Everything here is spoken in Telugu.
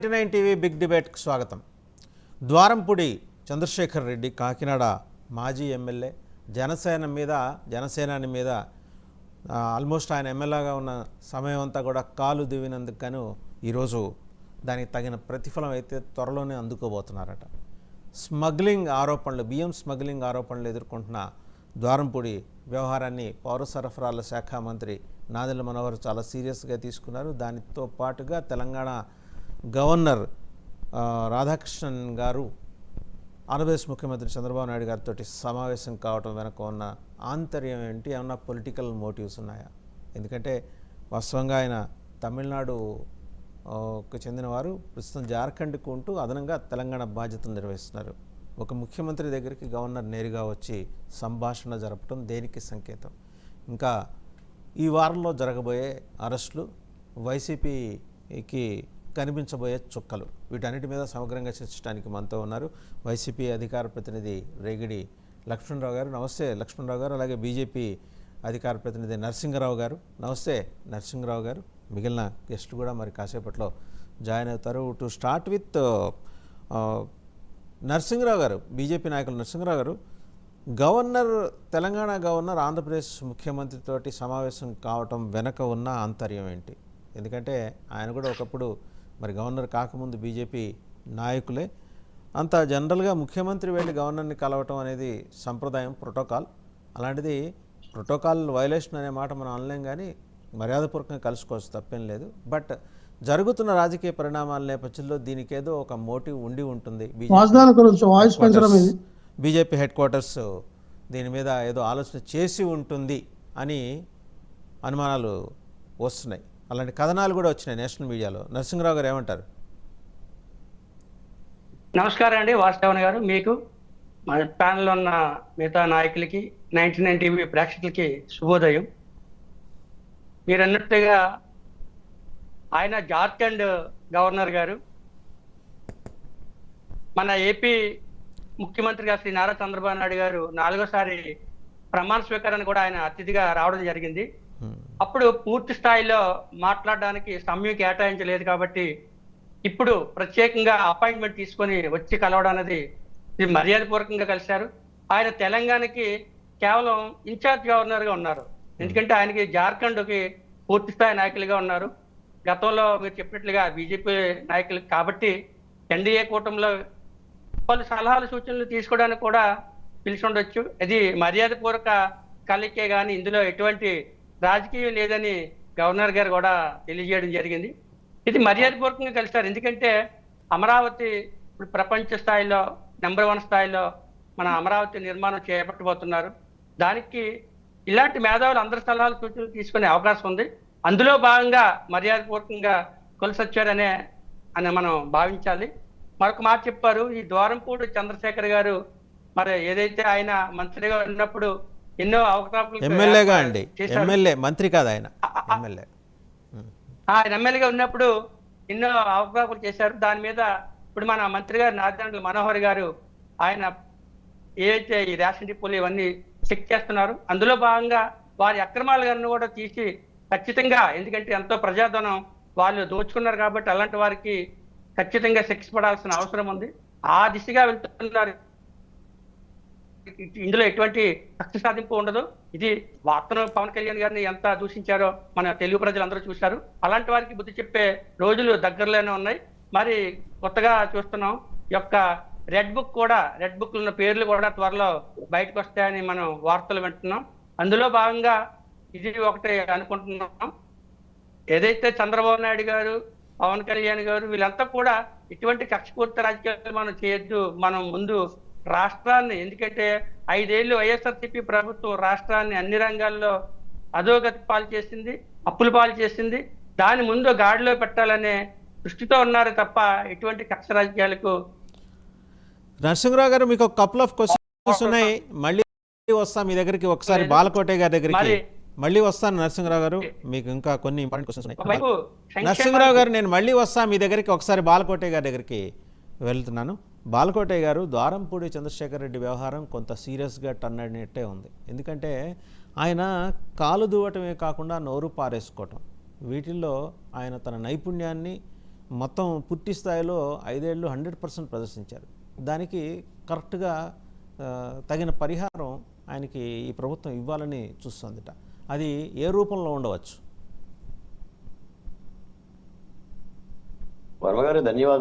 99 టీవీ బిగ్ డిబేట్కి స్వాగతం. ద్వారంపూడి చంద్రశేఖర్ రెడ్డి కాకినాడ మాజీ ఎమ్మెల్యే జనసేనాని మీద ఆల్మోస్ట్ ఆయన ఎమ్మెల్యేగా ఉన్న సమయం అంతా కూడా కాలు దివినందుకు గాను ఈరోజు దానికి తగిన ప్రతిఫలం అయితే త్వరలోనే అందుకోబోతున్నారట. బియ్యం స్మగ్లింగ్ ఆరోపణలు ఎదుర్కొంటున్న ద్వారంపూడి వ్యవహారాన్ని పౌర సరఫరాల శాఖ మంత్రి నాదెళ్ల మనోహర్ చాలా సీరియస్గా తీసుకున్నారు. దానితో పాటుగా తెలంగాణ గవర్నర్ రాధాకృష్ణన్ గారు ఆంధ్రప్రదేశ్ ముఖ్యమంత్రి చంద్రబాబు నాయుడు గారితో సమావేశం కావటం వెనక ఉన్న ఆంతర్యం ఏంటి, ఏమన్నా పొలిటికల్ మోటివ్స్ ఉన్నాయా? ఎందుకంటే వాస్తవంగా ఆయన తమిళనాడుకు చెందినవారు, ప్రస్తుతం జార్ఖండ్కు ఉంటూ అదనంగా తెలంగాణ బాధ్యతలు నిర్వహిస్తున్నారు. ఒక ముఖ్యమంత్రి దగ్గరికి గవర్నర్ నేరుగా వచ్చి సంభాషణ జరపడం దేనికి సంకేతం? ఇంకా ఈ వారంలో జరగబోయే అరెస్టులు, వైసీపీకి కనిపించబోయే చుక్కలు, వీటన్నిటి మీద సమగ్రంగా చర్చించడానికి మనతో ఉన్నారు వైసీపీ అధికార ప్రతినిధి రేగిడి లక్ష్మణరావు గారు. నమస్తే లక్ష్మణరావు గారు. అలాగే బీజేపీ అధికార ప్రతినిధి నరసింగరావు గారు. నమస్తే నరసింగరావు గారు. మిగిలిన గెస్టులు కూడా మరి కాసేపట్లో జాయిన్ అవుతారు. టు స్టార్ట్ విత్ నరసింగరావు గారు, బీజేపీ నాయకులు నరసింగరావు గారు, తెలంగాణ గవర్నర్ ఆంధ్రప్రదేశ్ ముఖ్యమంత్రితోటి సమావేశం కావటం వెనక ఉన్న ఆంతర్యం ఏంటి? ఎందుకంటే ఆయన కూడా ఒకప్పుడు మరి గవర్నర్ కాకముందు బీజేపీ నాయకులే. అంత జనరల్గా ముఖ్యమంత్రి వెళ్ళి గవర్నర్ని కలవటం అనేది సంప్రదాయం, ప్రోటోకాల్. అలాంటిది ప్రోటోకాల్ వైలేషన్ అనే మాట మనం అనలేం, కానీ మర్యాదపూర్వకంగా కలుసుకోవచ్చు, తప్పేం లేదు. బట్ జరుగుతున్న రాజకీయ పరిణామాల నేపథ్యంలో దీనికి ఏదో ఒక మోటివ్ ఉండి ఉంటుంది. బీజేపీ హెడ్ క్వార్టర్స్ దీని మీద ఏదో ఆలోచన చేసి ఉంటుంది అని అనుమానాలు వస్తున్నాయి. అలాంటి కథనాలు కూడా వచ్చినాయి నేషనల్ మీడియాలో. నరసింగరావు గారు ఏమంటారు? నమస్కారం అండి వాసుదేవన్ గారు, మీకు మా ప్యానెల్లో ఉన్న మిగతా నాయకులకి 99 టీవీ ప్రేక్షకులకి శుభోదయం. మీరు అన్నట్టుగా ఆయన జార్ఖండ్ గవర్నర్ గారు, మన ఏపీ ముఖ్యమంత్రిగా శ్రీ నారా చంద్రబాబు నాయుడు గారు 4వ సారి ప్రమాణ స్వీకారాన్ని కూడా ఆయన అతిథిగా రావడం జరిగింది. అప్పుడు పూర్తి స్థాయిలో మాట్లాడడానికి సమయం కేటాయించలేదు కాబట్టి ఇప్పుడు ప్రత్యేకంగా అపాయింట్మెంట్ తీసుకొని వచ్చి కలవడం అనేది మర్యాదపూర్వకంగా కలిశారు. ఆయన తెలంగాణకి కేవలం ఇన్ఛార్జ్ గవర్నర్గా ఉన్నారు, ఎందుకంటే ఆయనకి జార్ఖండ్కి పూర్తి స్థాయి నాయకులుగా ఉన్నారు. గతంలో మీరు చెప్పినట్లుగా బీజేపీ నాయకులు కాబట్టి ఎన్డీఏ కూటమిలో పలు సలహాలు సూచనలు తీసుకోవడానికి కూడా పిలిచి ఉండొచ్చు. ఇది మర్యాదపూర్వక కలయికే కానీ ఇందులో ఎటువంటి రాజకీయం లేదని గవర్నర్ గారు కూడా తెలియజేయడం జరిగింది. ఇది మర్యాదపూర్వకంగా కలిశారు, ఎందుకంటే అమరావతి ఇప్పుడు ప్రపంచ స్థాయిలో నెంబర్ 1 స్థాయిలో మన అమరావతి నిర్మాణం చేపట్టబోతున్నారు. దానికి ఇలాంటి మేధావులు అందరి సలహాలు సూచనలు తీసుకునే అవకాశం ఉంది. అందులో భాగంగా మర్యాదపూర్వకంగా కలిసి వచ్చారనే మనం భావించాలి. మరొక మాట చెప్పారు, ఈ ద్వారంపూడి చంద్రశేఖర్ గారు మరి ఏదైతే ఆయన మంత్రిగా ఉన్నప్పుడు ఎన్నో అవకాశాలు ఎమ్మెల్యేగా అండి, ఎమ్మెల్యే మంత్రి కాదు ఆయన, ఎమ్మెల్యే. ఆయన ఎమ్మెల్యేగా ఉన్నప్పుడు ఎన్నో అవకాశాలు చేశారు. దాని మీద ఇప్పుడు మన మంత్రి గారు నాదెళ్ల మనోహర్ గారు ఆయన ఏదైతే ఈ రేషన్ డిపోలు ఇవన్నీ చెక్ చేస్తున్నారు, అందులో భాగంగా వారి అక్రమాల గారిని కూడా తీసి ఖచ్చితంగా, ఎందుకంటే ఎంతో ప్రజాధనం వాళ్ళు దోచుకున్నారు కాబట్టి అలాంటి వారికి ఖచ్చితంగా శిక్ష పడాల్సిన అవసరం ఉంది. ఆ దిశగా వెళ్తున్నారు. ఇందులో ఎటువంటి కక్ష సాధింపు ఉండదు. ఇది వార్తను పవన్ కళ్యాణ్ గారిని ఎంత దూషించారో మన తెలుగు ప్రజలందరూ చూశారు. అలాంటి వారికి బుద్ధి చెప్పే రోజులు దగ్గరలోనే ఉన్నాయి. మరి కొత్తగా చూస్తున్నాం యొక్క రెడ్ బుక్ ఉన్న పేర్లు కూడా త్వరలో బయటకు వస్తాయని మనం వార్తలు వింటున్నాం. అందులో భాగంగా ఇది ఒకటి అనుకుంటున్నాం. ఏదైతే చంద్రబాబు నాయుడు గారు, పవన్ కళ్యాణ్ గారు వీళ్ళంతా కూడా ఇటువంటి కక్షపూరిత రాజకీయాలు మనం చేయొద్దు. మనం ముందు రాష్ట్రాన్ని, ఎందుకంటే 5 ఏళ్ళు వైఎస్ఆర్సీపీ ప్రభుత్వం రాష్ట్రాన్ని అన్ని రంగాల్లో అధోగతి పాలు చేసింది, అప్పుల పాలు చేసింది. దాని ముందు గాడిలో పెట్టాలనే దృష్టితో ఉన్నారు తప్ప ఎటువంటి కక్ష రాజకీయాలకు. నరసింహరావు గారు, మీకు ఒక కపుల్ ఆఫ్ క్వశ్చన్స్ ఉన్నాయి, మళ్ళీ వస్తాం మీ దగ్గరికి. ఒకసారి బాలకోటే గారి దగ్గరికి మళ్ళీ వస్తాను నరసింహరావు గారు, మీకు ఇంకా కొన్ని ఇంపార్టెంట్ క్వశ్చన్స్ ఉన్నాయి. నరసింహరావు గారు, నేను మళ్ళీ వస్తాను మీ దగ్గరికి. ఒకసారి బాలకోటే గారి దగ్గరికి వెళ్తున్నాను. బాలకోటే గారు, ద్వారంపూడి చంద్రశేఖర్ రెడ్డి వ్యవహారం కొంత సీరియస్గా టర్న్ అయినట్టే ఉంది. ఎందుకంటే ఆయన కాలు దువ్వటమే కాకుండా నోరు పారేసుకోవటం, వీటిల్లో ఆయన తన నైపుణ్యాన్ని మొత్తం పూర్తి స్థాయిలో 5 ఏళ్ళు 100% ప్రదర్శించారు. దానికి కరెక్ట్గా తగిన పరిహారం ఆయనకి ఈ ప్రభుత్వం ఇవ్వాలని చూస్తుందిట. అది ఏ రూపంలో ఉండవచ్చు? వర్మ గారు ధన్యవాదాలు.